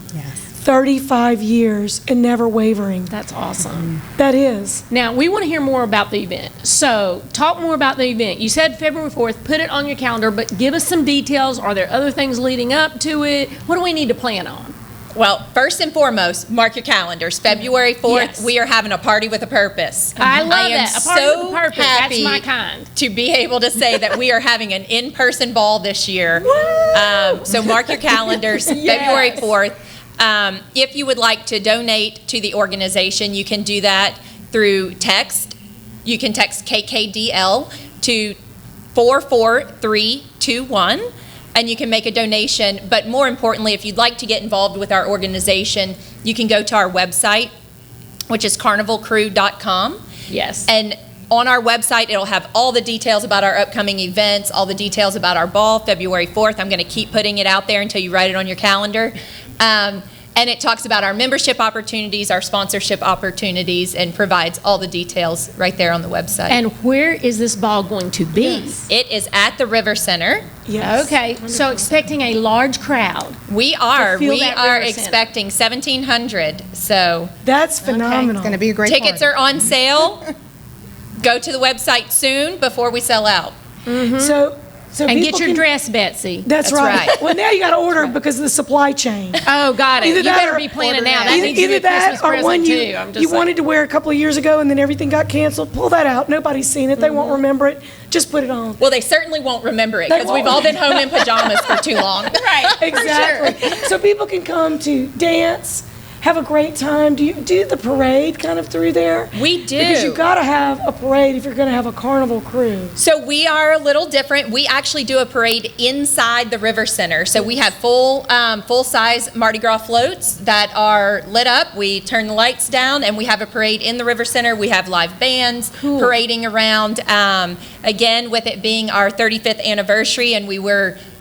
35 years and never wavering. That's awesome. That is. Now, we want to hear more about the event. So, talk more about the event. You said February 4th, put it on your calendar, but give us some details. Are there other things leading up to it? What do we need to plan on? Well, first and foremost, mark your calendars. February 4th, we are having a party with a purpose. I love that. A party with a purpose. That's Happy my kind. to be able to say that we are having an in-person ball this year. So mark your calendars, February 4th. If you would like to donate to the organization, you can do that through text. You can text KKDL to 44321, and you can make a donation. But more importantly, if you'd like to get involved with our organization, you can go to our website, which is carnivalcrewe.com. Yes. And on our website, it'll have all the details about our upcoming events, all the details about our ball, February 4th. I'm going to keep putting it out there until you write it on your calendar. And it talks about our membership opportunities, our sponsorship opportunities, and provides all the details right there on the website. And where is this ball going to be? It is at the River Center. Yes. Okay, so expecting a large crowd. We are. To fill We that are River Center. expecting 1,700. So that's phenomenal. It's going to be a great tickets party. are on sale. Go to the website soon before we sell out. So So and people get your can- dress, Betsy. That's right. Well, now you got to order because of the supply chain. Oh, got it. Either You that better or- be planning now. That Either, needs to be either a that Christmas or present one too. I'm just you saying. wanted to wear a couple of years ago and then everything got canceled. Pull that out. Nobody's seen it. They won't remember it. Just put it on. Well, they certainly won't remember it They because we've won't. all been home in pajamas for too long. Right. Exactly. So people can come to dance, have a great time. Do you do the parade kind of through there? We do. Because you've got to have a parade if you're going to have a carnival cruise. So we are a little different. We actually do a parade inside the River Center. So we have full-size Mardi Gras floats that are lit up. We turn the lights down, and we have a parade in the River Center. We have live bands parading around. Again, with it being our 35th anniversary, and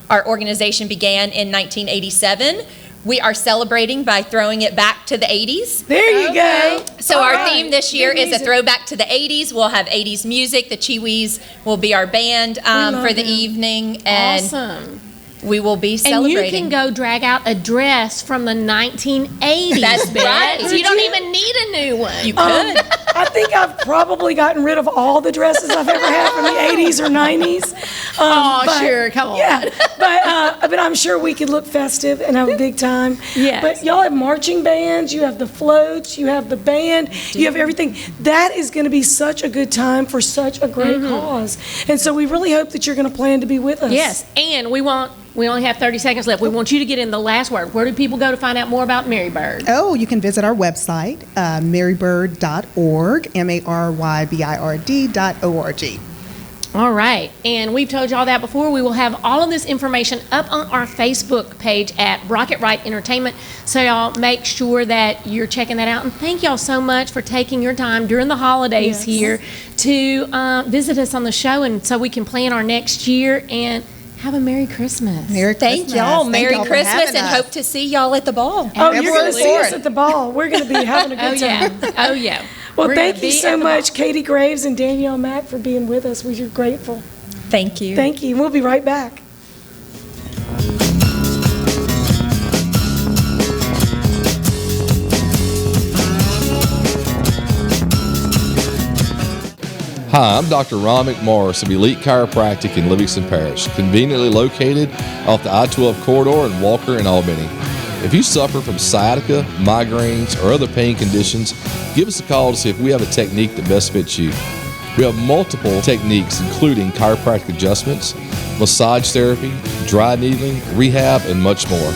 our organization began in 1987. We are celebrating by throwing it back to the 80s. There you go. So All our right. theme this year Good is a music. throwback to the 80s. We'll have 80s music. The Chiwis will be our band for the them. evening. And Awesome. we will be And celebrating. you can go drag out a dress from the 1980s. That's Beth. right. You don't even need a new one. You could. I think I've probably gotten rid of all the dresses I've ever had from the 80s or 90s. Sure, come on. Yeah, but I'm sure we could look festive and have a big time. Yes. But y'all have marching bands, you have the floats, you have the band, you have everything. That is going to be such a good time for such a great cause. And so we really hope that you're going to plan to be with us. Yes, and we only have 30 seconds left. We want you to get in the last word. Where do people go to find out more about Mary Bird? Oh, you can visit our website, marybird.org, marybird.org. All right, and we've told you all that before. We will have all of this information up on our Facebook page at Rocket Right Entertainment, so y'all make sure that you're checking that out. And thank y'all so much for taking your time during the holidays here to visit us on the show, and so we can plan our next year and have a Merry Christmas. Merry Thank Christmas. y'all. Thank Merry y'all for Christmas, having and us. hope to see y'all at the ball. Oh, you're going to see us Lord. at the ball. We're going to be having a good time. Oh, yeah. Well, We're thank gonna you be so at the much, Katie Graves and Danielle Mack, for being with us. We're grateful. Thank you. Thank you. We'll be right back. Hi, I'm Dr. Ron McMorris of Elite Chiropractic in Livingston Parish, conveniently located off the I-12 corridor in Walker and Albany. If you suffer from sciatica, migraines, or other pain conditions, give us a call to see if we have a technique that best fits you. We have multiple techniques, including chiropractic adjustments, massage therapy, dry needling, rehab, and much more.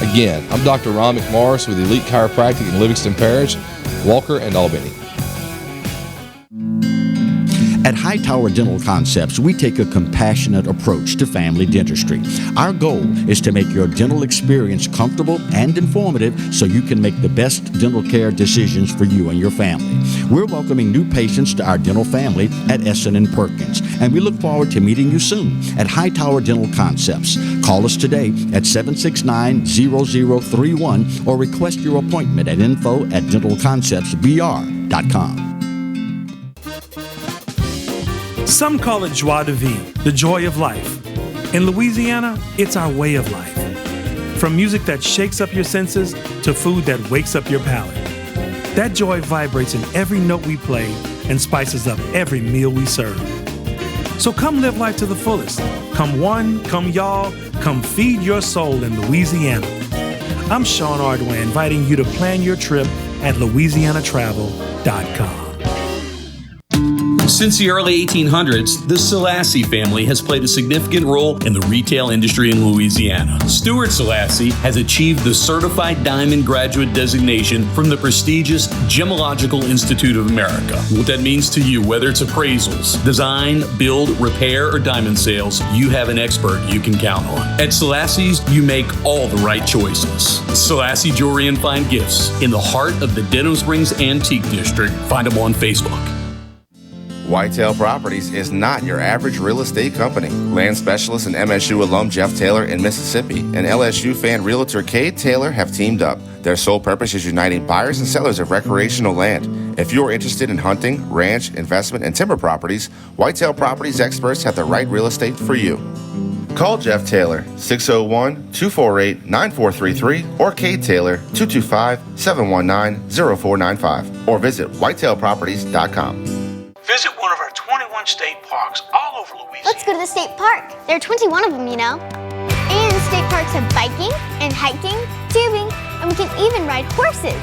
Again, I'm Dr. Ron McMorris with Elite Chiropractic in Livingston Parish, Walker, and Albany. At Hightower Dental Concepts, we take a compassionate approach to family dentistry. Our goal is to make your dental experience comfortable and informative so you can make the best dental care decisions for you and your family. We're welcoming new patients to our dental family at Essen & Perkins, and we look forward to meeting you soon at Hightower Dental Concepts. Call us today at 769-0031 or request your appointment at info@dentalconceptsbr.com. Some call it joie de vivre, the joy of life. In Louisiana, it's our way of life. From music that shakes up your senses to food that wakes up your palate. That joy vibrates in every note we play and spices up every meal we serve. So come live life to the fullest. Come one, come y'all, come feed your soul in Louisiana. I'm Sean Ardway, inviting you to plan your trip at louisianatravel.com. Since the early 1800s, the Selassie family has played a significant role in the retail industry in Louisiana. Stuart Selassie has achieved the Certified Diamond Graduate designation from the prestigious Gemological Institute of America. What that means to you, whether it's appraisals, design, build, repair, or diamond sales, you have an expert you can count on. At Selassie's, you make all the right choices. Selassie Jewelry and Fine Gifts, in the heart of the Denham Springs Antique District. Find them on Facebook. Whitetail Properties is not your average real estate company. Land specialist and MSU alum Jeff Taylor in Mississippi and LSU fan realtor Cade Taylor have teamed up. Their sole purpose is uniting buyers and sellers of recreational land. If you are interested in hunting, ranch, investment, and timber properties, Whitetail Properties experts have the right real estate for you. Call Jeff Taylor, 601-248-9433, or Cade Taylor, 225-719-0495, or visit whitetailproperties.com. Visit one of our 21 21 state parks all over Louisiana. Let's go to the state park. There are 21 of them, you know. And state parks have biking and hiking, tubing, and we can even ride horses.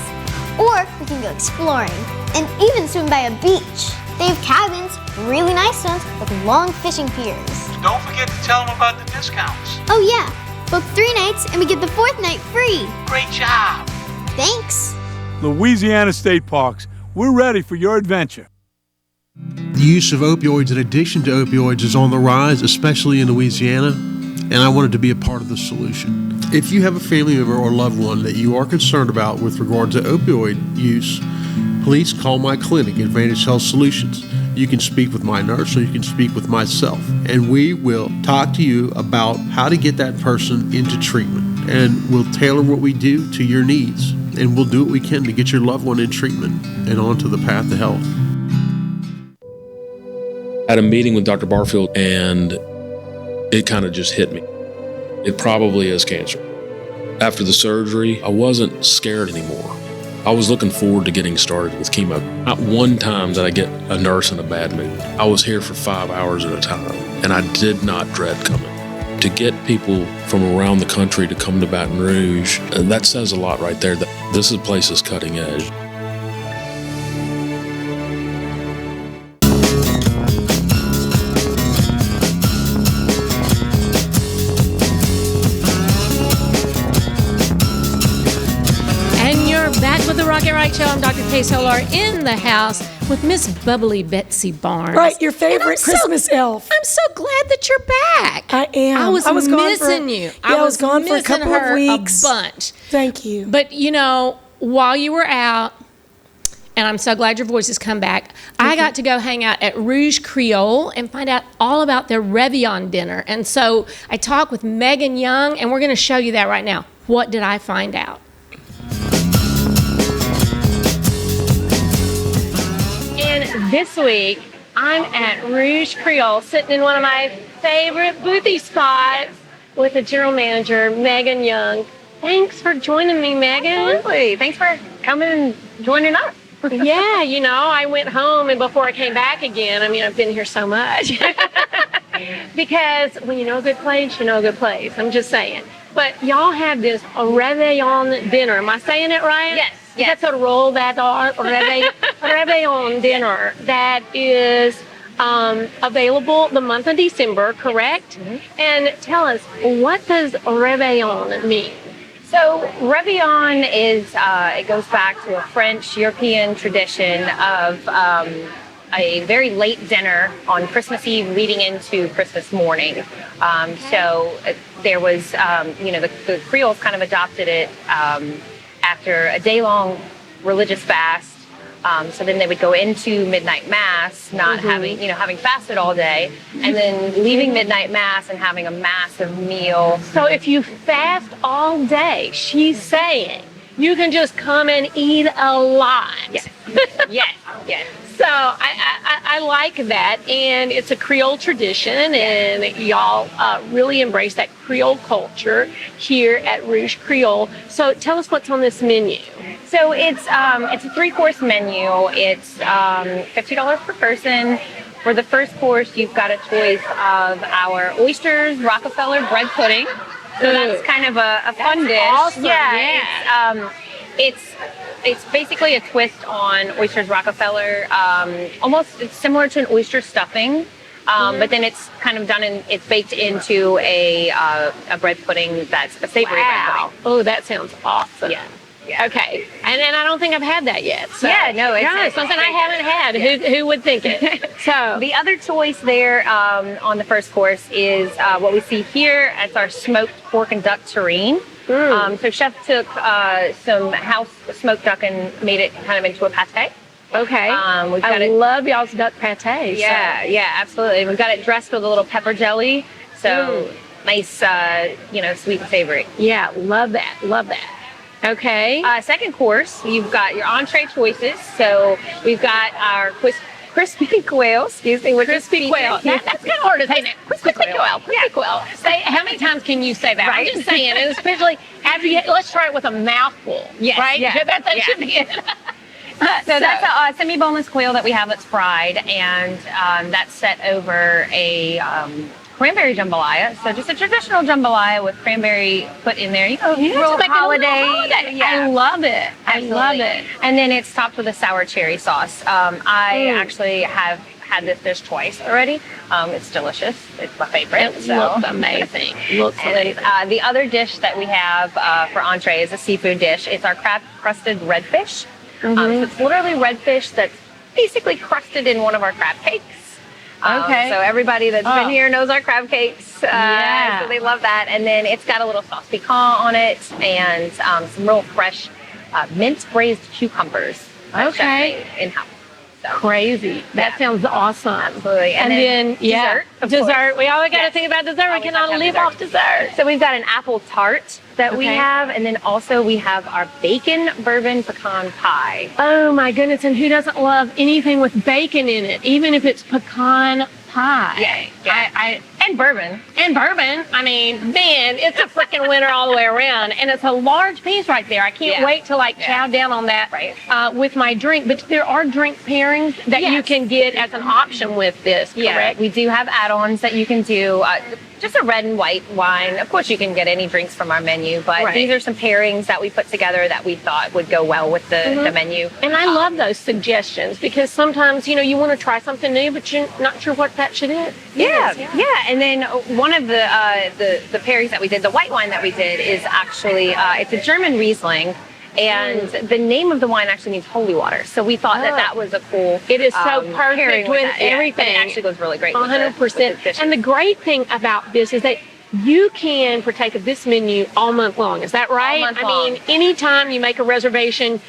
Or we can go exploring and even swim by a beach. They have cabins, really nice ones, with long fishing piers. Don't forget to tell them about the discounts. Oh yeah, book 3 nights and we get the 4th night free. Great job. Thanks. Louisiana State Parks, we're ready for your adventure. The use of opioids and addiction to opioids is on the rise, especially in Louisiana, and I wanted to be a part of the solution. If you have a family member or loved one that you are concerned about with regard to opioid use, please call my clinic, Advantage Health Solutions. You can speak with my nurse or you can speak with myself, and we will talk to you about how to get that person into treatment, and we'll tailor what we do to your needs, and we'll do what we can to get your loved one in treatment and onto the path to health. I had a meeting with Dr. Barfield, and it kind of just hit me. It probably is cancer. After the surgery, I wasn't scared anymore. I was looking forward to getting started with chemo. Not one time did I get a nurse in a bad mood. I was here for 5 hours at a time, and I did not dread coming. To get people from around the country to come to Baton Rouge, that says a lot right there. That this place is cutting edge. Rocket Right Show. I'm Dr. Kay Solar in the house with Miss Bubbly Betsy Barnes. Right, your favorite Christmas elf. I'm so glad that you're back. I am. I was missing you. Yeah, I was gone for a couple of weeks. A bunch. Thank you. But you know, while you were out, and I'm so glad your voice has come back, I got to go hang out at Rouj Creole and find out all about their Réveillon dinner. And so I talked with Meghann Young, and we're going to show you that right now. What did I find out? This week, I'm at Rouj Creole, sitting in one of my favorite boothy spots with the general manager, Meghann Young. Thanks for joining me, Meghann. Absolutely. Thanks for coming and joining us. Yeah, you know, I went home, and before I came back again, I mean, I've been here so much. Because when you know a good place, you know a good place. I'm just saying. But y'all have this Réveillon dinner. Am I saying it right? Yes. That's a roll that are Réveillon dinner that is available the month of December, correct? Mm-hmm. And tell us, what does Réveillon mean? So Réveillon is, it goes back to a French European tradition of a very late dinner on Christmas Eve leading into Christmas morning. So there was, the Creoles kind of adopted it after a day-long religious fast. So then they would go into midnight mass, not having fasted all day, and then leaving midnight mass and having a massive meal. So if you fast all day, she's saying you can just come and eat a lot. Yes. yes. So I like that, and it's a Creole tradition, and y'all really embrace that Creole culture here at Rouj Creole. So tell us what's on this menu. So it's a 3-course menu. It's $50 per person. For the first course, you've got a choice of our Oysters Rockefeller bread pudding. So that's kind of a fun dish. Awesome. Yeah. It's basically a twist on Oysters Rockefeller. It's similar to an oyster stuffing, but then it's kind of it's baked into a bread pudding that's a savory bread pudding. Oh, that sounds awesome. Yeah. Okay. And I don't think I've had that yet. So. It's something I haven't had. Yeah. Who would think it? So the other choice there on the first course is what we see here. It's our smoked pork and duck terrine. So chef took some house smoked duck and made it kind of into a pate. Okay. I love y'all's duck pate. Yeah, absolutely. We've got it dressed with a little pepper jelly. So nice, sweet and savory. Yeah, love that. Okay. Second course, you've got your entree choices. So we've got our crispy quail, crispy quail. That's kind of hard to say. Crispy quail. Say, how many times can you say that? Right. I'm just saying, and especially after let's try it with a mouthful. Yes. Right? Yeah. That should be it. So that's a semi-boneless quail that we have that's fried, and that's set over a cranberry jambalaya. So just a traditional jambalaya with cranberry put in there. Real holiday. Yeah. I love it. Absolutely. I love it. And then it's topped with a sour cherry sauce. I actually have had this dish twice already. It's delicious. It's my favorite. It looks amazing. The other dish that we have for entree is a seafood dish. It's our crusted redfish. So it's literally redfish that's basically crusted in one of our crab cakes. Okay. So everybody that's been here knows our crab cakes. So they love that. And then it's got a little sauce piquant on it and some real fresh minced braised cucumbers. Okay. In-house. So, crazy. That sounds awesome. Absolutely. And then dessert. Dessert. We always got to think about dessert. We cannot live off dessert. So we've got an apple tart that we have, and then also we have our bacon bourbon pecan pie. Oh my goodness! And who doesn't love anything with bacon in it, even if it's pecan pie? Yeah. And bourbon. And bourbon. I mean, man, it's a freaking winner all the way around. And it's a large piece right there. I can't wait to chow down on that with my drink. But there are drink pairings that you can get as an option with this, correct? Yeah, we do have add-ons that you can do. Just a red and white wine. Of course, you can get any drinks from our menu, but these are some pairings that we put together that we thought would go well with the menu. And I love those suggestions because sometimes, you want to try something new, but you're not sure what that should is. Yeah. And then one of the pairings that we did, the white wine that we did, is actually it's a German Riesling. And the name of the wine actually means holy water. So we thought that was a cool. It is so perfect with everything. It actually goes really great. 100%. And the great thing about this is that you can partake of this menu all month long. Is that right? All month long. Anytime you make a reservation,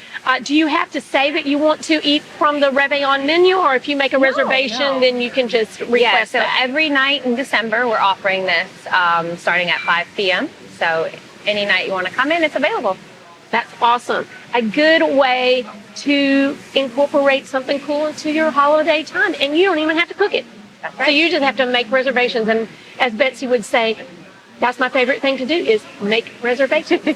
do you have to say that you want to eat from the Réveillon menu, or if you make a reservation, then you can just request so every night in December, we're offering this starting at 5 p.m. So any night you want to come in, it's available. That's awesome. A good way to incorporate something cool into your holiday time. And you don't even have to cook it. That's right. So you just have to make reservations. And as Betsy would say, that's my favorite thing to do is make reservations. So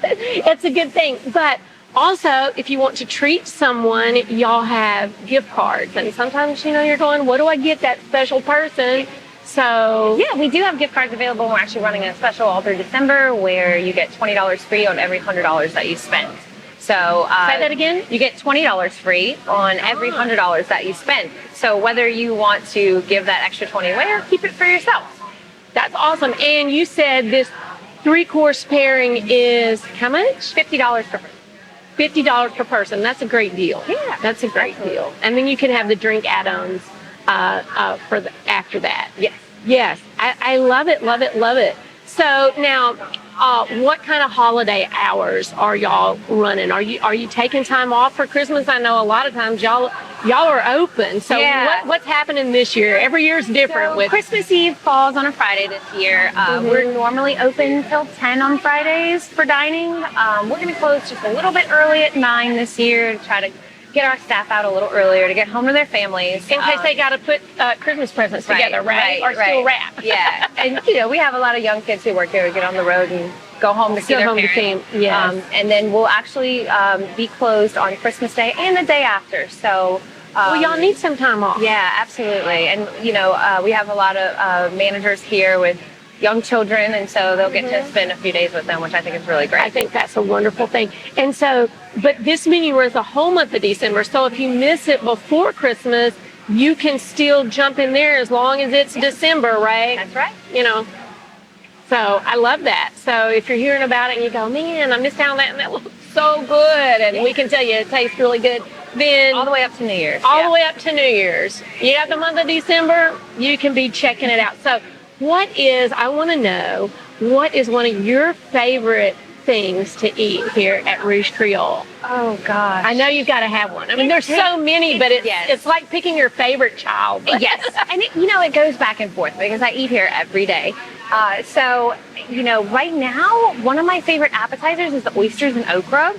it's a good thing. But also, if you want to treat someone, y'all have gift cards. And sometimes, you're going, what do I get that special person? So we do have gift cards available. We're actually running a special all through December where you get $20 free on every $100 that you spend. So say that again. You get $20 free on every $100 that you spend. So whether you want to give that extra 20 away or keep it for yourself. That's awesome. And you said this 3-course pairing is how much? $50 per person. $50 per person. That's a great deal. Yeah, that's a great deal. And then you can have the drink add-ons after that. Yes. I love it. So now, what kind of holiday hours are y'all running? Are you taking time off for Christmas? I know a lot of times y'all are open. So what's happening this year? Every year is different. So Christmas Eve falls on a Friday this year. We're normally open till 10 on Fridays for dining. We're going to close just a little bit early at 9 this year to try to get our staff out a little earlier to get home to their families. In case they got to put Christmas presents together, right? Or still wrap. Yeah. And, we have a lot of young kids who work here who get on the road and go home to see their parents. And then we'll actually be closed on Christmas Day and the day after. So well, y'all need some time off. Yeah, absolutely. And, we have a lot of managers here with young children, and so they'll get to spend a few days with them, which I think is really great. I think that's a wonderful thing. And so, but this menu runs the whole month of December, so if you miss it before Christmas, you can still jump in there as long as it's December, right? That's right. So I love that. So if you're hearing about it and you go, man, I missed out on that, and that looks so good, and we can tell you it tastes really good, then all the way up to New Year's. All the way up to New Year's. You got the month of December, you can be checking it out. So I want to know, what is one of your favorite things to eat here at Rouj Creole? Oh, gosh. I know you've got to have one. I mean, there's so many, but it's like picking your favorite child. Yes. And it goes back and forth because I eat here every day. So, right now, one of my favorite appetizers is the oysters and okra.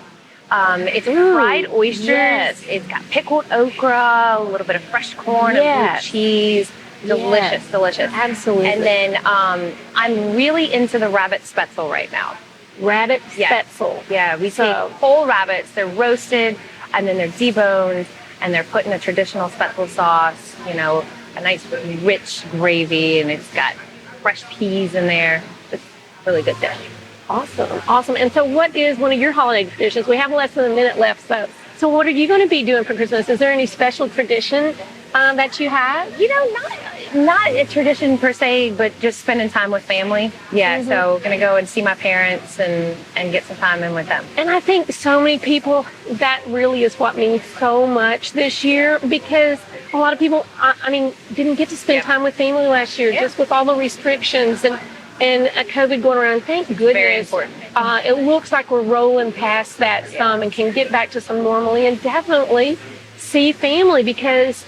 It's fried oysters. Yes. It's got pickled okra, a little bit of fresh corn, and blue cheese. Delicious. Absolutely. And then I'm really into the rabbit spetzel right now. rabbit Yes. spetzel. Yeah, we take whole rabbits. They're roasted, and then they're deboned, and they're put in a traditional spetzel sauce. You know, a nice rich gravy, and it's got fresh peas in there. It's a really good dish. Awesome. And so what is one of your holiday traditions? We have less than a minute left, so what are you going to be doing for Christmas? Is there any special tradition that you have? You know, not a tradition per se, but just spending time with family. Yeah, so gonna go and see my parents and get some time in with them. And I think so many people, that really is what means so much this year, because a lot of people, didn't get to spend time with family last year, just with all the restrictions and COVID going around. Thank goodness. Very important. It looks like we're rolling past that some and can get back to some normalcy and definitely see family, because,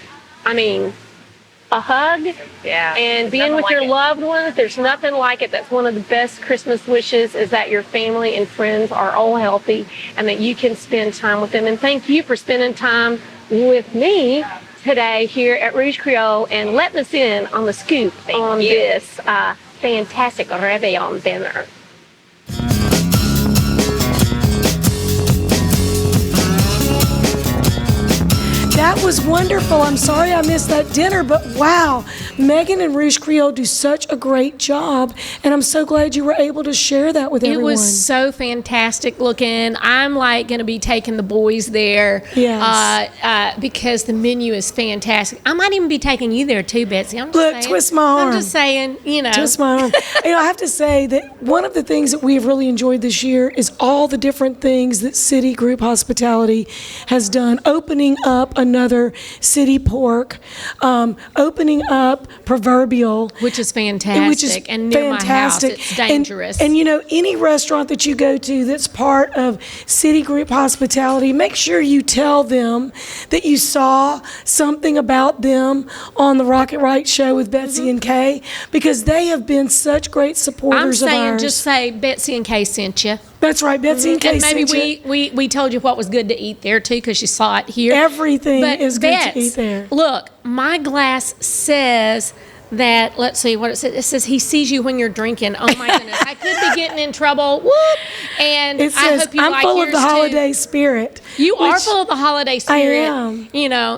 a hug and being with your loved ones, there's nothing like it. That's one of the best Christmas wishes, is that your family and friends are all healthy and that you can spend time with them. And thank you for spending time with me today here at Rouj Creole and letting us in on the scoop on this fantastic Réveillon dinner. That was wonderful. I'm sorry I missed that dinner, but wow, Meghann and Rouj Creole do such a great job, and I'm so glad you were able to share that with everyone. It was so fantastic looking. I'm like going to be taking the boys there, because the menu is fantastic. I might even be taking you there too, Betsy. I'm just saying. Twist my arm. I'm just saying, Twist my arm. I have to say that one of the things that we've really enjoyed this year is all the different things that City Group Hospitality has done, opening up another City Pork, opening up Proverbial, which is fantastic, and near my house. It's dangerous. And any restaurant that you go to that's part of City Group Hospitality, make sure you tell them that you saw something about them on the Rocket Right show with Betsy and Kay, because they have been such great supporters of ours. I'm saying, just say Betsy and Kay sent you. That's right, Betsy and Kay sent you. And maybe we told you what was good to eat there too, because you saw it here. Everything is good to eat there. Look, my glass says that, let's see what it says. It says he sees you when you're drinking. Oh my goodness, I could be getting in trouble. Whoop! And it says, I hope you I'm like full yours of the holiday spirit. You are full of the holiday spirit. I am.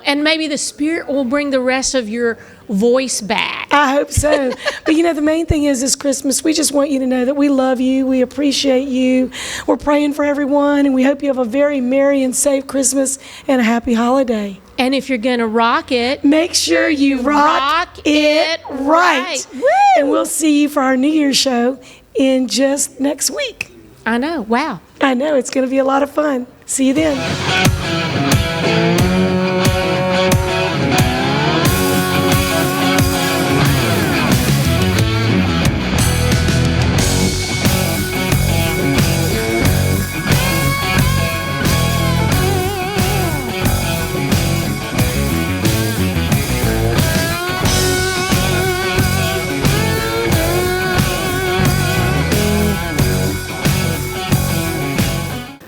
And maybe the spirit will bring the rest of your voice back. I hope so. But the main thing is this Christmas, we just want you to know that we love you. We appreciate you. We're praying for everyone, and we hope you have a very merry and safe Christmas and a happy holiday. And if you're going to rock it, make sure you rock it right. And we'll see you for our New Year's show in just next week. I know. Wow. I know. It's going to be a lot of fun. See you then.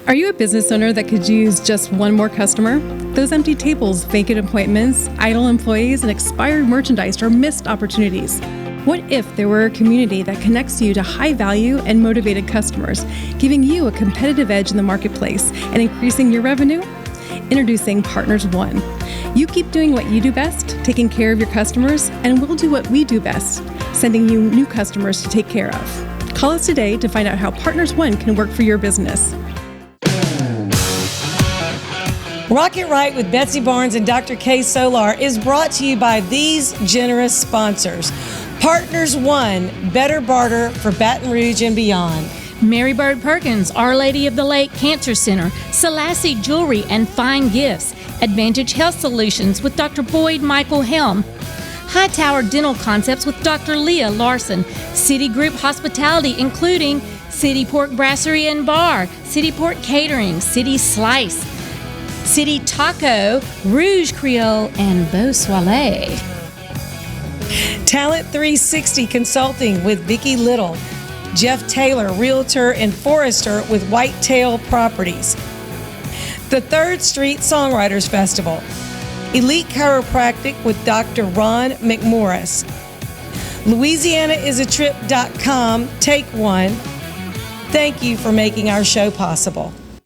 Are you a business owner that could use just one more customer? Those empty tables, vacant appointments, idle employees, and expired merchandise are missed opportunities. What if there were a community that connects you to high-value and motivated customers, giving you a competitive edge in the marketplace and increasing your revenue? Introducing Partners One. You keep doing what you do best, taking care of your customers, and we'll do what we do best, sending you new customers to take care of. Call us today to find out how Partners One can work for your business. Rock It Right with Betsy Barnes and Dr. Kay Solar is brought to you by these generous sponsors. Partners One, better barter for Baton Rouge and beyond. Mary Bird Perkins, Our Lady of the Lake Cancer Center, Selassie Jewelry and Fine Gifts, Advantage Health Solutions with Dr. Boyd Michael Helm, Hightower Dental Concepts with Dr. Leah Larson, City Group Hospitality including City Pork Brasserie and Bar, City Pork Catering, City Slice, City Taco, Rouj Creole, and Beau Soleil. Talent 360 Consulting with Vicki Little. Jeff Taylor, Realtor and Forester with Whitetail Properties. The 3rd Street Songwriters Festival. Elite Chiropractic with Dr. Ron McMorris. LouisianaIsATrip.com, Take One. Thank you for making our show possible.